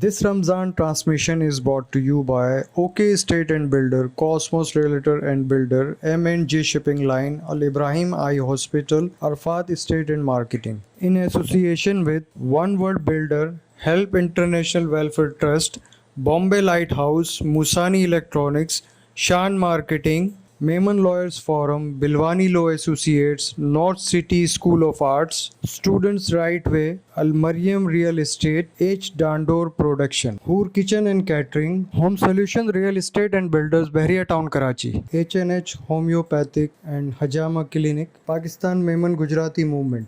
This Ramzan transmission is brought to you by OK Estate and Builder, Cosmos Realtor and Builder, M&G Shipping Line, Al Ibrahim Eye Hospital, Arfat Estate and Marketing. In association with One World Builder, Help International Welfare Trust, Bombay Lighthouse, Musani Electronics, Shan Marketing, Mehman Lawyers Forum, Bilwani Law Associates, North City School of Arts, Students Right Way, Al Mariam Real Estate, H. Dandor Production, Hoor Kitchen and Catering, Home Solution Real Estate and Builders, Bahria Town, Karachi, H&H Homeopathic and Hajama Clinic, Pakistan Mehman Gujarati Movement.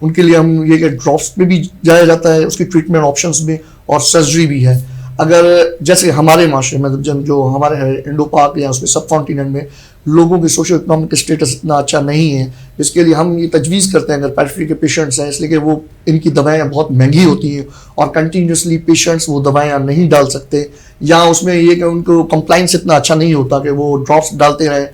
ان کے لیے ہم یہ کہ drops پہ بھی جایا جاتا ہے اس کی ٹریٹمنٹ آپشنس میں, اور سرجری بھی ہے. اگر جیسے ہمارے معاشرے میں جو ہمارے ہے انڈو پاک یا اس میں سب کانٹیننٹ میں لوگوں کے سوشل اکنامک اسٹیٹس اتنا اچھا نہیں ہے, اس کے لیے ہم یہ تجویز کرتے ہیں اگر پیرفری کے پیشنٹس ہیں, اس لیے کہ وہ ان کی دوائیاں بہت مہنگی ہوتی ہیں اور کنٹینیوسلی پیشنٹس وہ دوائیاں نہیں ڈال سکتے, یا اس میں یہ کہ ان کو کمپلائنس اتنا اچھا نہیں ہوتا کہ وہ ڈراپس ڈالتے رہیں.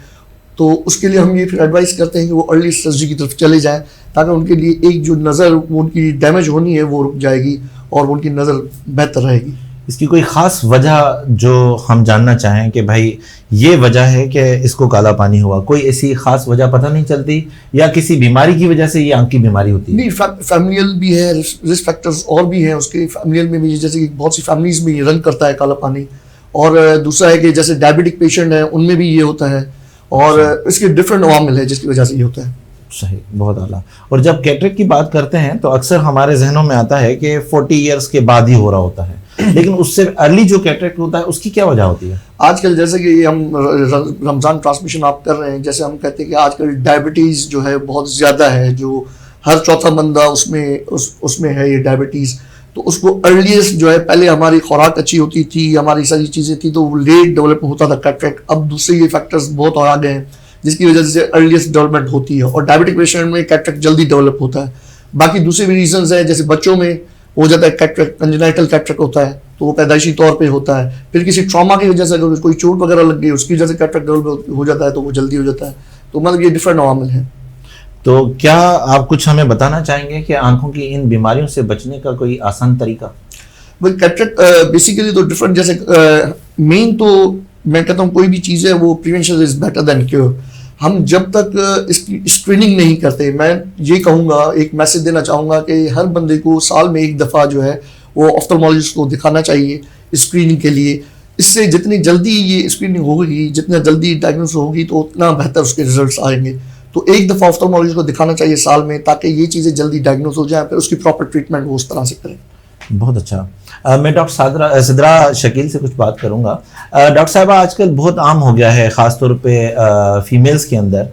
تو اس کے لیے ہم یہ پھر ایڈوائز کرتے ہیں کہ وہ ارلی سرجری کی طرف چلے جائیں, تاکہ ان کے لیے ایک جو نظر ان کی ڈیمیج ہونی ہے وہ رک جائے گی اور ان کی نظر بہتر رہے گی. اس کی کوئی خاص وجہ جو ہم جاننا چاہیں کہ بھائی یہ وجہ ہے کہ اس کو کالا پانی ہوا, کوئی ایسی خاص وجہ پتہ نہیں چلتی, یا کسی بیماری کی وجہ سے یہ آنکھ کی بیماری ہوتی ہے؟ نہیں, فیملیل بھی ہے, رسک فیکٹرز اور بھی ہیں اس کے فیملیل میں بھی, جیسے کہ بہت سی فیملیز میں یہ رن کرتا ہے کالا پانی, اور دوسرا ہے کہ جیسے ڈائبٹک پیشنٹ ہیں ان میں بھی یہ ہوتا ہے, اور اس کے ڈفرینٹ عوامل ہے جس کی وجہ سے یہ ہوتا ہے. صحیح, بہت اعلیٰ. اور جب کیٹریکٹ کی بات کرتے ہیں تو اکثر ہمارے ذہنوں میں آتا ہے کہ 40 ایئرس کے بعد ہی ہو رہا ہوتا ہے, لیکن اس سے ارلی جو کیٹریکٹ ہوتا ہے اس کی کیا وجہ ہوتی ہے؟ آج کل جیسے کہ ہم رمضان ٹرانسمیشن آپ کر رہے ہیں, جیسے ہم کہتے ہیں کہ آج کل ڈائبٹیز جو ہے بہت زیادہ ہے, جو ہر چوتھا بندہ اس میں ہے یہ ڈائبٹیز. تو اس کو ارلیسٹ جو ہے, پہلے ہماری خوراک اچھی ہوتی تھی, ہماری ساری چیزیں تھیں, تو وہ لیٹ ڈیولپ ہوتا تھا کیٹریکٹ. اب دوسرے یہ فیکٹرز بہت اور آ گئے ہیں جس کی وجہ سے ارلیسٹ ڈیولپمنٹ ہوتی ہے, اور ڈائبٹک پیشنٹ میں کیٹریکٹ جلدی ڈیولپ ہوتا ہے. باقی دوسرے بھی ریزنز ہیں, جیسے بچوں میں ہو جاتا ہے کیٹریکٹ, کنجنائٹل کیٹریکٹ ہوتا ہے تو وہ پیدائشی طور پہ ہوتا ہے. پھر کسی ٹراما کی وجہ سے اگر کوئی چوٹ وغیرہ لگ گئی اس کی وجہ سے کیٹریکٹ ڈیولپ ہو جاتا ہے تو وہ جلدی ہو جاتا ہے. تو مطلب یہ ڈفرینٹ عوامل ہیں. تو کیا آپ کچھ ہمیں بتانا چاہیں گے کہ آنکھوں کی ان بیماریوں سے بچنے کا کوئی آسان طریقہ؟ کیٹریکٹ بیسیکلی تو ڈفرینٹ, جیسے مین تو میں کہتا ہوں کوئی بھی چیز ہے وہ prevention is better than cure. ہم جب تک اس کی اسکریننگ نہیں کرتے, میں یہ کہوں گا, ایک میسج دینا چاہوں گا کہ ہر بندے کو سال میں ایک دفعہ جو ہے وہ آفٹالمولوجسٹ کو دکھانا چاہیے اسکریننگ کے لیے. اس سے جتنی جلدی یہ اسکریننگ ہوگی, جتنا جلدی ڈائگنوز ہوگی, تو اتنا بہتر اس کے ریزلٹس آئیں گے. تو ایک دفعہ آفٹالمولوجسٹ کو دکھانا چاہیے سال میں, تاکہ یہ چیزیں جلدی ڈائگنوز ہو جائیں, پھر اس کی پراپر ٹریٹمنٹ وہ اس طرح سے کریں. بہت اچھا. میں ڈاکٹر سدرا شکیل سے کچھ بات کروں گا. ڈاکٹر صاحبہ, آج کل بہت عام ہو گیا ہے خاص طور پہ فیمیلز کے اندر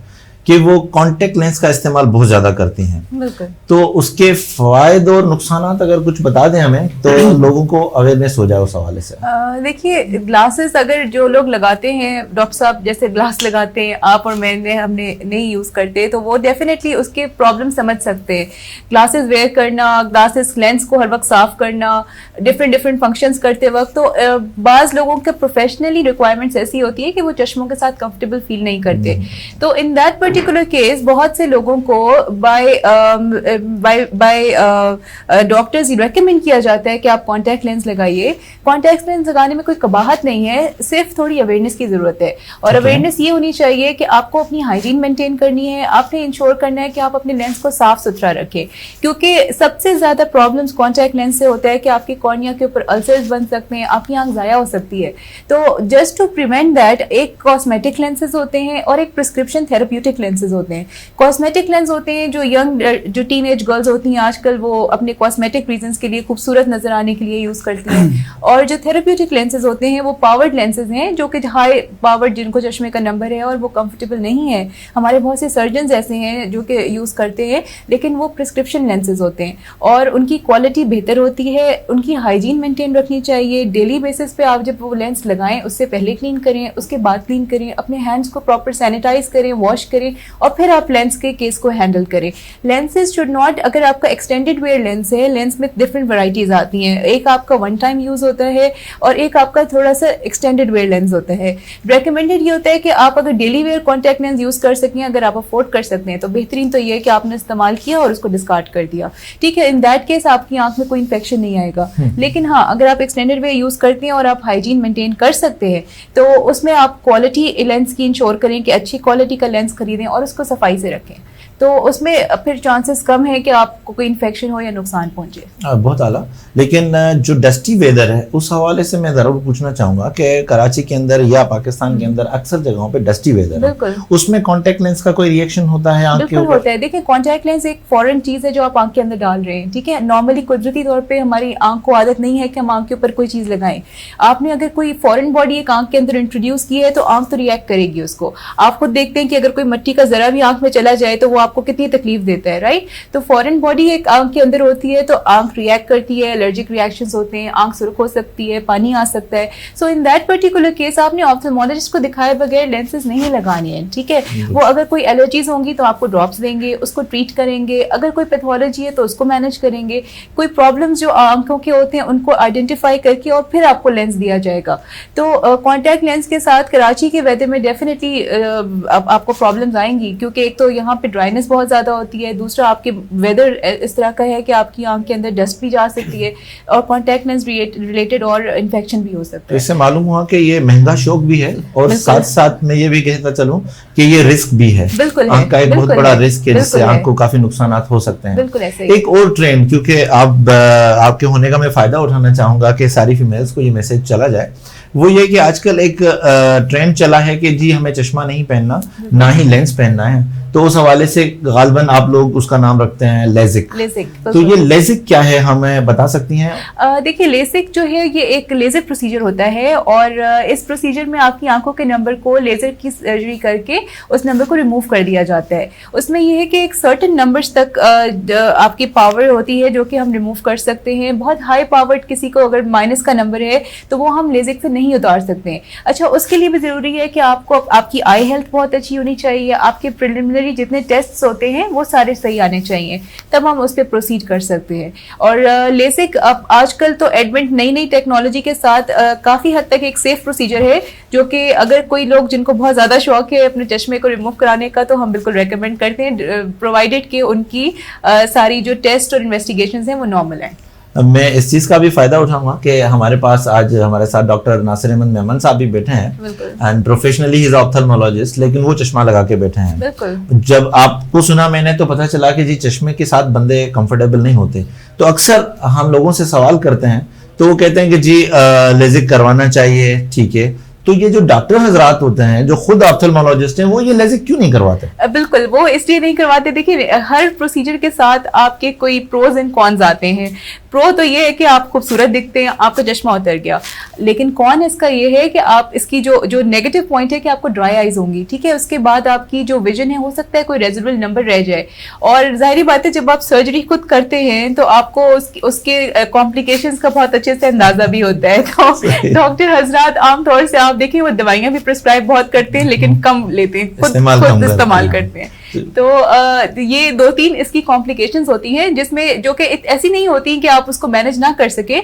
کہ وہ کانٹیکٹ لینس کا استعمال بہت زیادہ کرتی ہیں. بالکل. تو اس کے فوائد اور نقصانات اگر کچھ بتا دیں ہمیں تو لوگوں کو اویئرنیس ہو جائے اس حوالے سے. دیکھیے, گلاسز اگر جو لوگ لگاتے ہیں, ڈاکٹر صاحب جیسے گلاس لگاتے ہیں, آپ اور میں نے, ہم نے نہیں یوز کرتے, تو وہ ڈیفینیٹلی اس کے پرابلم سمجھ سکتے ہیں. گلاسز ویئر کرنا, گلاسز لینس کو ہر وقت صاف کرنا, ڈفرینٹ فنکشنز کرتے وقت, تو بعض لوگوں کے پروفیشنلی ریکوائرمنٹس ایسی ہوتی ہے کہ وہ چشموں کے ساتھ کمفرٹیبل فیل نہیں کرتے. تو ان دیٹ پرٹیکولر کیس بہت سے لوگوں کو بائی ڈاکٹرز ریکمینڈ کیا جاتا ہے کہ آپ کانٹیکٹ لینس لگائیے. کانٹیکٹ لینس لگانے میں کوئی قباحت نہیں ہے, صرف تھوڑی اویئرنیس کی ضرورت ہے. اور اویئرنیس یہ ہونی چاہیے کہ آپ کو اپنی ہائیجین مینٹین کرنی ہے, آپ نے انشور کرنا ہے کہ آپ اپنے لینس کو صاف ستھرا رکھیں, کیونکہ سب سے زیادہ پرابلمس کانٹیکٹ لینس سے ہوتا ہے کہ آپ کی کارنیا کے اوپر السرز بن سکتے ہیں, آپ کی آنکھ ضائع ہو سکتی ہے. تو جسٹ ٹو پریونٹ دیٹ, ایک کاسمیٹک لینسز ہوتے ہیں اور ایک پرسکرپشن تھراپیوٹک لینسز ہوتے ہیں. کاسمیٹک لینس ہوتے ہیں جو ینگ, جو ٹین ایج گرلز ہوتی ہیں آج کل, وہ اپنے کاسمیٹک ریزنس کے لیے, خوبصورت نظر آنے کے لیے یوز کرتی ہیں. اور جو تھراپیوٹک لینسز ہوتے ہیں وہ پاورڈ لینسز ہیں, جو کہ ہائی پاورڈ, جن کو چشمے کا نمبر ہے اور وہ کمفرٹیبل نہیں ہے. ہمارے بہت سے سرجنز ایسے ہیں جو کہ یوز کرتے ہیں, لیکن وہ پرسکرپشن لینسز ہوتے ہیں اور ان کی کوالٹی بہتر ہوتی ہے. ان کی ہائیجین مینٹین رکھنی چاہیے. ڈیلی بیسس پہ آپ جب وہ لینس لگائیں اس سے پہلے کلین کریں, اس کے بعد کلین کریں, اپنے ہینڈس کو پراپر سینیٹائز کریں, واش کریں, اور پھر آپ لینس کے کیس کو ہینڈل کریں. لینسز شوڈ ناٹ, اگر آپ کا ایکسٹینڈیڈ ویئر لینس ہے, لینس میں ڈفرنٹ ورائٹیز آتی ہیں. ایک آپ کا ون ٹائم یوز ہوتا ہے اور ایک آپ کا تھوڑا سا ایکسٹینڈیڈ ویئر لینس ہوتا ہے. ریکمینڈیڈ یہ ہوتا ہے کہ آپ اگر daily wear contact lens use کر سکیں, اگر آپ افورڈ کر سکتے ہیں, تو بہترین تو یہ ہے کہ آپ نے استعمال کیا اور اس کو ڈسکارڈ کر دیا, ٹھیک ہے. ان دیٹ کیس آپ کی آنکھ میں کوئی انفیکشن نہیں آئے گا. لیکن ہاں, اگر آپ ایکسٹینڈیڈ ویئر یوز کرتے ہیں اور آپ ہائیجین مینٹین کر سکتے ہیں, تو اس میں آپ کوالٹی لینس کی انشور کریں کہ اچھی کوالٹی کا لینس خریدیں اور اس کو صفائی سے رکھیں. تو اس میں پھر چانسز کم ہے کہ آپ کو کوئی انفیکشن ہو یا نقصان پہنچے. بہت اعلیٰ. لیکن جو ڈسٹی ویدر ہے اس حوالے سے میں ضرور پوچھنا چاہوں گا کہ کراچی کے اندر یا پاکستان کے اندر اکثر جگہوں پہ ڈسٹی ویدر ہے, اس میں کانٹیکٹ لینس کا کوئی ریئیکشن ہوتا ہے آنکھ کے اوپر؟ ہوتا ہے. دیکھیں, کانٹیکٹ لینس ایک فورن چیز ہے جو آپ آنکھ کے اندر ڈال رہے ہیں, ٹھیک ہے. نارملی قدرتی طور پہ ہماری آنکھ کو عادت نہیں ہے کہ ہم آنکھ کے اوپر کوئی چیز لگائیں. آپ نے اگر کوئی فورن باڈی ایک آنکھ کے اندر انٹروڈیوس کی ہے تو آنکھ تو ریئیکٹ کرے گی اس کو. آپ خود دیکھتے ہیں کہ اگر کوئی مٹی کا ذرا بھی آنکھ میں چلا جائے تو وہ آپ کو کتنی تکلیف دیتا ہے, رائٹ. تو فورن باڈی ایک آنکھ کے اندر ہوتی ہے تو آنکھ ریئیکٹ کرتی ہے, الرجک ریئیکشنز ہوتے ہیں, آنکھ سرخ ہو سکتی ہے, پانی آ سکتا ہے. سو ان دیٹ پرٹیکولر کیس آپ نے آپتھلمولوجسٹ کو دکھائے بغیر لینسز نہیں لگانی ہیں, ٹھیک ہے. وہ اگر کوئی الرجیز ہوں گی تو آپ کو ڈراپس دیں گے, اس کو ٹریٹ کریں گے. اگر کوئی پیتھولوجی ہے تو اس کو مینیج کریں گے. کوئی پرابلمس جو آنکھوں کے ہوتے ہیں ان کو آئیڈینٹیفائی کر کے اور پھر آپ کو لینس دیا جائے گا. تو کانٹیکٹ لینس کے ساتھ کراچی کے ویدر میں ڈیفینیٹلی آپ کو پرابلمز آئیں گی, کیونکہ ایک تو یہاں پہ ڈرائنس بہت زیادہ ہوتی ہے, دوسرا آپ کے ویدر اس طرح کا ہے کہ آپ کی آنکھ کے اندر ڈسٹ بھی جا سکتی ہے, اور کانٹیکٹ لینس ریلیٹڈ اور انفیکشن بھی ہو سکتا تو ہے. اس سے معلوم ہوا کہ یہ مہنگا شوق بھی ہے, اور ساتھ ساتھ میں یہ بھی کہتا چلوں کہ یہ رسک بھی ہے. بالکل آنکھ کا ایک بہت بڑا رسک ہے جس سے آنکھ کو کافی نقصانات ہو سکتے ہیں. بالکل ایسے ہی. ایک اور ٹرینڈ, کیونکہ آپ کے ہونے کا میں فائدہ اٹھانا چاہوں گا کہ ساری فیمیلز کو یہ میسج چلا جائے, وہ یہ کہ آج کل ایک ٹرینڈ چلا ہے کہ جی ہمیں چشمہ نہیں پہننا, نہ ہی لینس پہننا ہے. تو اس حوالے سے غالباً آپ لوگ اس کا نام رکھتے ہیں لیزک. تو یہ لیزک کیا ہے, ہمیں بتا سکتی ہیں؟ دیکھیے لیزک جو ہے یہ ایک لیزر پروسیجر ہوتا ہے, اور اس پروسیجر میں آپ کی آنکھوں کے نمبر کو لیزر کی سرجری کر کے اس نمبر کو ریموو کر دیا جاتا ہے. اس میں یہ ہے کہ ایک سرٹن نمبرز تک آپ کی پاور ہوتی ہے جو کہ ہم ریموو کر سکتے ہیں. بہت ہائی پاورڈ کسی کو اگر مائنس کا نمبر ہے تو وہ ہم لیزک سے نہیں اتار سکتے ہیں. اچھا, اس کے لیے بھی ضروری ہے کہ آپ کو آپ کی آئی ہیلتھ بہت اچھی ہونی چاہیے, آپ کے پریلیمنری جتنے ٹیسٹس ہوتے ہیں وہ سارے صحیح آنے چاہیے, تب ہم اس پہ پروسیڈ کر سکتے ہیں. اور لیزک اب آج کل تو ایڈوینٹ نئی ٹیکنالوجی کے ساتھ کافی حد تک ایک سیف پروسیجر ہے, جو کہ اگر کوئی لوگ جن کو بہت زیادہ شوق ہے اپنے چشمے کو ریموو کرانے کا تو ہم بالکل ریکمینڈ کرتے ہیں, پرووائڈیڈ کہ ان کی ساری جو ٹیسٹ اور انویسٹیگیشنز ہیں وہ نارمل ہیں. میں اس چیز کا بھی فائدہ اٹھاؤں گا کہ ہمارے پاس آج ہمارے ساتھ ڈاکٹر ناصر احمد میمن صاحب بھی بیٹھے ہیں, اینڈ پروفیشنلی ہی از آپتھلمولوجسٹ, لیکن وہ چشمہ لگا کے بیٹھے ہیں. جب آپ کو سنا میں نے تو پتہ چلا کہ جی چشمے کے ساتھ بندے کمفرٹیبل نہیں ہوتے. تو اکثر ہم لوگوں سے سوال کرتے ہیں تو وہ کہتے ہیں کہ جی لیزک کروانا چاہیے, ٹھیک ہے. تو یہ جو ڈاکٹر حضرات ہوتے ہیں جو خود آپتھلمولوجسٹ ہیں, وہ یہ لیزک کیوں نہیں کرواتے؟ بالکل, وہ اس لیے نہیں کرواتے. دیکھیے ہر پروسیجر کے ساتھ آپ کے کوئی پروز اینڈ کونز آتے ہیں. پرو تو یہ ہے کہ آپ خوبصورت دکھتے ہیں, آپ کا چشمہ اتر گیا, لیکن کون اس کا یہ ہے کہ آپ اس کی جو نیگیٹو پوائنٹ ہے کہ آپ کو ڈرائی آئیز ہوں گی, ٹھیک ہے. اس کے بعد آپ کی جو ویژن ہے ہو سکتا ہے کوئی ریزیڈول نمبر رہ جائے, اور ظاہری بات ہے جب آپ سرجری خود کرتے ہیں تو آپ کو اس کے کمپلیکیشنز کا بہت اچھے سے اندازہ بھی ہوتا ہے. تو ڈاکٹر حضرات عام طور سے آپ دیکھیں وہ دوائیاں بھی پرسکرائب بہت کرتے ہیں لیکن کم لیتے ہیں, خود استعمال کرتے ہیں. تو یہ 2-3 اس کی کمپلیکیشنز ہوتی ہیں جس میں جو کہ ایسی نہیں ہوتی کہ آپ اس کو مینج نہ کر سکیں,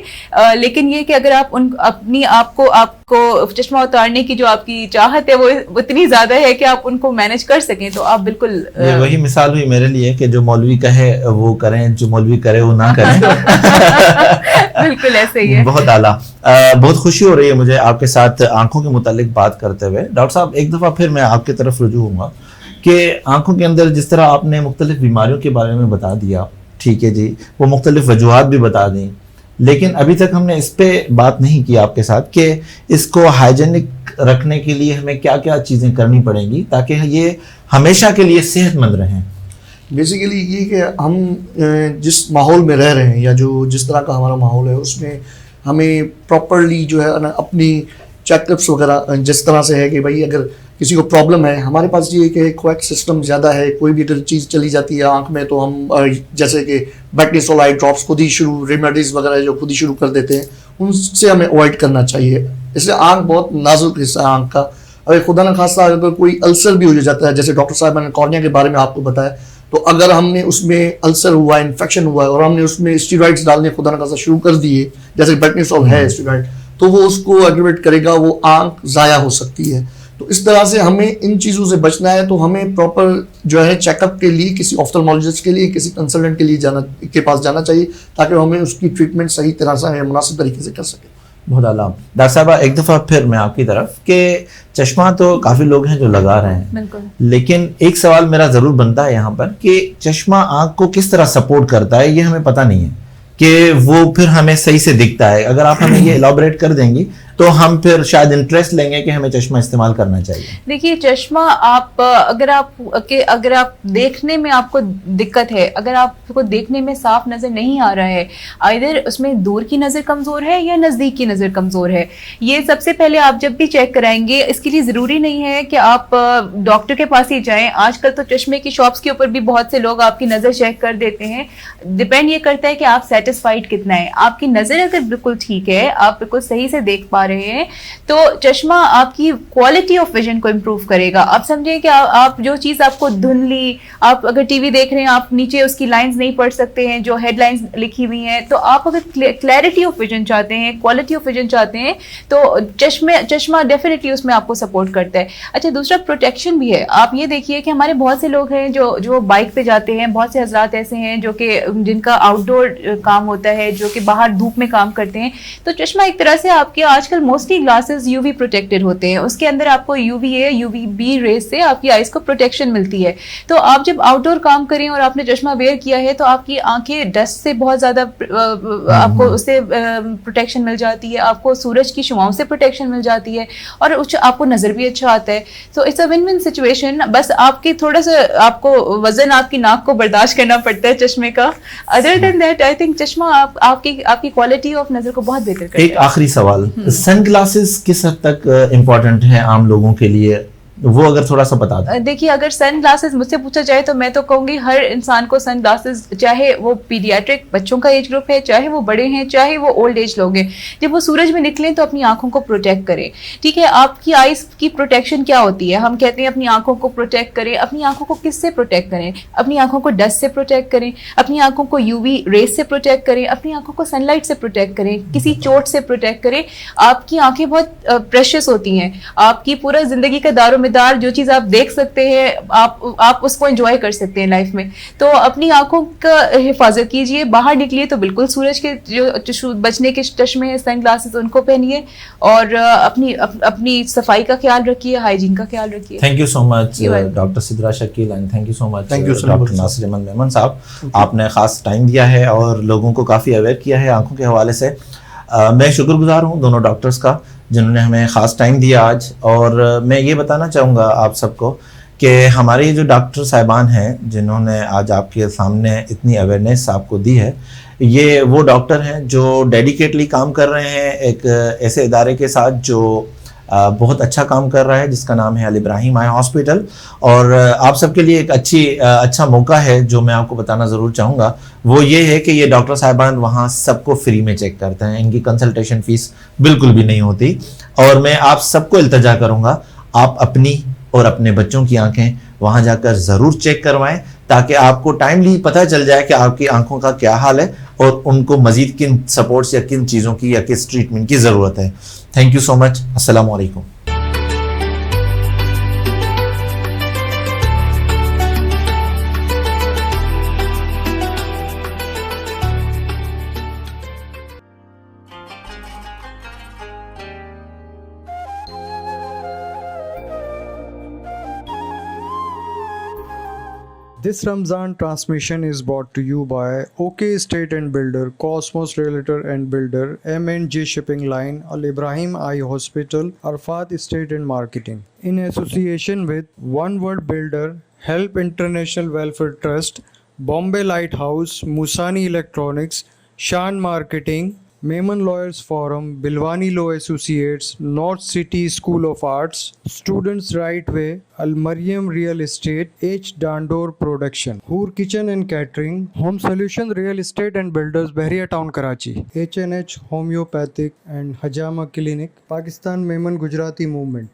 لیکن یہ کہ اگر آپ اپنی آپ کو چشمہ اتارنے کی جو آپ کی چاہت ہے وہ اتنی زیادہ ہے کہ آپ ان کو مینج کر سکیں تو آپ بالکل. وہی مثال ہوئی میرے لیے کہ جو مولوی کہے وہ کریں, جو مولوی کرے وہ نہ کریں. بالکل ایسے ہی ہے. بہت اعلیٰ, بہت خوشی ہو رہی ہے مجھے آپ کے ساتھ آنکھوں کے متعلق بات کرتے ہوئے. ڈاکٹر صاحب ایک دفعہ پھر میں آپ کی طرف رجوع ہوں گا کہ آنکھوں کے اندر جس طرح آپ نے مختلف بیماریوں کے بارے میں بتا دیا, ٹھیک ہے جی, وہ مختلف وجوہات بھی بتا دیں, لیکن ابھی تک ہم نے اس پہ بات نہیں کی آپ کے ساتھ کہ اس کو ہائیجینک رکھنے کے لیے ہمیں کیا کیا چیزیں کرنی پڑیں گی تاکہ یہ ہمیشہ کے لیے صحت مند رہیں. بیسیکلی یہ کہ ہم جس ماحول میں رہ رہے ہیں یا جس طرح کا ہمارا ماحول ہے اس میں ہمیں پراپرلی جو ہے نا اپنی چیک اپس وغیرہ جس طرح سے ہے کہ بھائی اگر کسی کو پرابلم ہے, ہمارے پاس یہ کہ کویک سسٹم زیادہ ہے, کوئی بھی اگر چیز چلی جاتی ہے آنکھ میں تو ہم جیسے کہ بیٹنیسول آئی ڈراپس خود ہی ریمیڈیز وغیرہ جو خود ہی شروع کر دیتے ہیں, ان سے ہمیں اوائڈ کرنا چاہیے. اس لیے آنکھ بہت نازک حصہ ہے آنکھ کا. اگر خدا نہ خاصہ اگر کوئی السر بھی ہو جاتا ہے, جیسے ڈاکٹر صاحب نے کارنیا کے بارے میں آپ کو بتایا, تو اگر ہم نے اس میں السر ہوا, انفیکشن ہوا اور ہم نے اس میں اسٹیرائڈس ڈالنے خدا نہ خاصہ شروع کر دیے, جیسے بیٹنیسول ہے اسٹیرائڈ, تو وہ اس کو ایگریویٹ کرے گا, وہ آنکھ ضائع ہو سکتی ہے. تو اس طرح سے ہمیں ان چیزوں سے بچنا ہے. تو ہمیں پراپر جو ہے چیک اپ کے لیے کسی آپتھلمولوجسٹ کے لیے, کسی کنسلٹنٹ کے لیے کے پاس جانا چاہیے تاکہ ہمیں اس کی ٹریٹمنٹ صحیح طرح سے مناسب طریقے سے کر سکیں. بہت اعلیٰ. ڈاکٹر صاحبہ ایک دفعہ پھر میں آپ کی طرف کہ چشمہ تو کافی لوگ ہیں جو لگا رہے ہیں, لیکن ایک سوال میرا ضرور بنتا ہے یہاں پر کہ چشمہ آنکھ کو کس طرح سپورٹ کرتا ہے, یہ ہمیں پتہ نہیں ہے کہ وہ پھر ہمیں صحیح سے دکھتا ہے. اگر آپ ہمیں یہ الابریٹ کر دیں گی تو ہم پھر شاید انٹرسٹ لیں گے کہ ہمیں چشمہ استعمال کرنا چاہیے. دیکھیے چشمہ آپ اگر آپ دیکھنے میں آپ کو دقت ہے, اگر آپ کو دیکھنے میں صاف نظر نہیں آ رہا ہے, آئدر اس میں دور کی نظر کمزور ہے یا نزدیک کی نظر کمزور ہے, یہ سب سے پہلے آپ جب بھی چیک کرائیں گے, اس کے لیے ضروری نہیں ہے کہ آپ ڈاکٹر کے پاس ہی جائیں. آج کل تو چشمے کی شاپس کے اوپر بھی بہت سے لوگ آپ کی نظر چیک کر دیتے ہیں. ڈپینڈ یہ کرتا ہے کہ آپ سیٹسفائڈ کتنا ہے. آپ کی نظر اگر بالکل ٹھیک ہے, آپ بالکل صحیح سے دیکھ پا رہے ہیں, تو چشمہ آپ کی کوالٹی آف ویژن کو امپروو کرے گا. آپ سمجھیں کہ آپ جو چیز آپ کو دھندلی, آپ اگر ٹی وی دیکھ رہے ہیں, آپ نیچے اس کی لائنز نہیں پڑھ سکتے ہیں جو ہیڈ لائنز لکھی ہوئی ہیں, تو آپ اگر کلیئرٹی آف ویژن چاہتے ہیں, کوالٹی آف ویژن چاہتے ہیں, تو چشمہ ڈیفینیٹلی اس میں آپ کو سپورٹ کرتا ہے. اچھا, دوسرا پروٹیکشن بھی ہے. آپ یہ دیکھیے کہ ہمارے بہت سے لوگ ہیں جو بائک پہ جاتے ہیں, بہت سے حضرات ایسے ہیں جو کہ جن کا آؤٹ ڈور کام ہوتا ہے, جو کہ باہر دھوپ میں کام کرتے ہیں, تو چشمہ ایک طرح سے آپ کے آج کل mostly glasses U V protected ہوتے ہیں. اس کے اندر آپ کو U V A U V B rays سے آپ کی آئیز کو پروٹیکشن ملتی ہے. تو آپ جب آؤٹ ڈور کام کریں اور آپ نے چشمہ ویئر کیا ہے, تو آپ کی آنکھیں ڈسٹ سے بہت زیادہ آپ کو اس سے پروٹیکشن مل جاتی ہے, آپ کو سورج کی شعاؤں سے پروٹیکشن مل جاتی ہے, اور آپ کو نظر بھی اچھا آتا ہے. So it's a win win situation. بس آپ کی تھوڑا سا آپ کو وزن آپ کی ناک کو برداشت کرنا پڑتا ہے چشمے کا. Other than that I think چشمہ آپ کی کوالٹی آف نظر کو بہت بہتر کرتا ہے. ایک آخری سوال, سن گلاسز کس حد تک امپورٹنٹ ہیں عام لوگوں کے لیے, وہ اگر تھوڑا سا بتا دیں. دیکھیے, اگر سن گلاسز مجھ سے پوچھا جائے تو میں تو کہوں گی ہر انسان کو سن گلاسز, چاہے وہ پیڈیاٹرک بچوں کا ایج گروپ ہے, چاہے وہ بڑے ہیں, چاہے وہ اولڈ ایج لوگ ہیں, جب وہ سورج میں نکلیں تو اپنی آنکھوں کو پروٹیکٹ کریں. ٹھیک ہے, آپ کی آئیز کی پروٹیکشن کیا ہوتی ہے؟ ہم کہتے ہیں اپنی آنکھوں کو پروٹیکٹ کریں. اپنی آنکھوں کو کس سے پروٹیکٹ کریں؟ اپنی آنکھوں کو ڈسٹ سے پروٹیکٹ کریں, اپنی آنکھوں کو یو وی ریز سے پروٹیکٹ کریں, اپنی آنکھوں کو سن لائٹ سے پروٹیکٹ کریں, کسی چوٹ سے پروٹیکٹ کریں. آپ کی آنکھیں بہت پریشیس ہوتی ہیں. آپ کی پورا زندگی کا دار و مدار جو چیز آپ دیکھ سکتے ہیں, آپ اس کو انجوائے کر سکتے ہیں لائف میں. تو اپنی آنکھوں کا حفاظت کیجیے. باہر نکلیے تو بالکل سورج کے جو بچنے کے چشمے ہیں, سن گلاسز, ان کو پہنیے, اور اپنی صفائی کا خیال رکھیے, ہائیجین کا خیال رکھیے. Thank you so much doctor Sidra Shakeel, and thank you so much doctor Nasir Ahmed Memon صاحب. آپ نے خاص ٹائم دیا ہے اور لوگوں کو کافی اویئر کیا ہے آنکھوں کے حوالے سے. میں شکر گزار ہوں دونوں ڈاکٹرز کا جنہوں نے ہمیں خاص ٹائم دیا آج. اور میں یہ بتانا چاہوں گا آپ سب کو کہ ہمارے جو ڈاکٹر صاحبان ہیں جنہوں نے آج آپ کے سامنے اتنی اویئرنیس آپ کو دی ہے, یہ وہ ڈاکٹر ہیں جو ڈیڈیکیٹلی کام کر رہے ہیں ایک ایسے ادارے کے ساتھ جو بہت اچھا کام کر رہا ہے, جس کا نام ہے الابراہیم آئی ہاسپٹل. اور آپ سب کے لیے ایک اچھا موقع ہے جو میں آپ کو بتانا ضرور چاہوں گا, وہ یہ ہے کہ یہ ڈاکٹر صاحبان وہاں سب کو فری میں چیک کرتے ہیں. ان کی کنسلٹیشن فیس بالکل بھی نہیں ہوتی. اور میں آپ سب کو التجا کروں گا, آپ اپنی اور اپنے بچوں کی آنکھیں وہاں جا کر ضرور چیک کروائیں, تاکہ آپ کو ٹائملی پتہ چل جائے کہ آپ کی آنکھوں کا کیا حال ہے اور ان کو مزید کن سپورٹس یا کن چیزوں کی یا کس ٹریٹمنٹ کی ضرورت ہے. تھینک یو سو مچ. السلام علیکم. This Ramzan transmission is brought to you by OK Estate and Builder, Cosmos Realtor and Builder, M&G Shipping Line, Al Ibrahim Eye Hospital, Arfat Estate and Marketing. In association with One World Builder, Help International Welfare Trust, Bombay Lighthouse, Musani Electronics, Shan Marketing, Mehman Lawyers Forum, Bilwani Law Associates, North City School of Arts, Students Right Way, Al Mariam Real Estate, H. Dandor Production, Hoor Kitchen and Catering, Home Solution Real Estate and Builders, Bahria Town, Karachi, H&H Homeopathic and Hajama Clinic, Pakistan Mehman Gujarati Movement.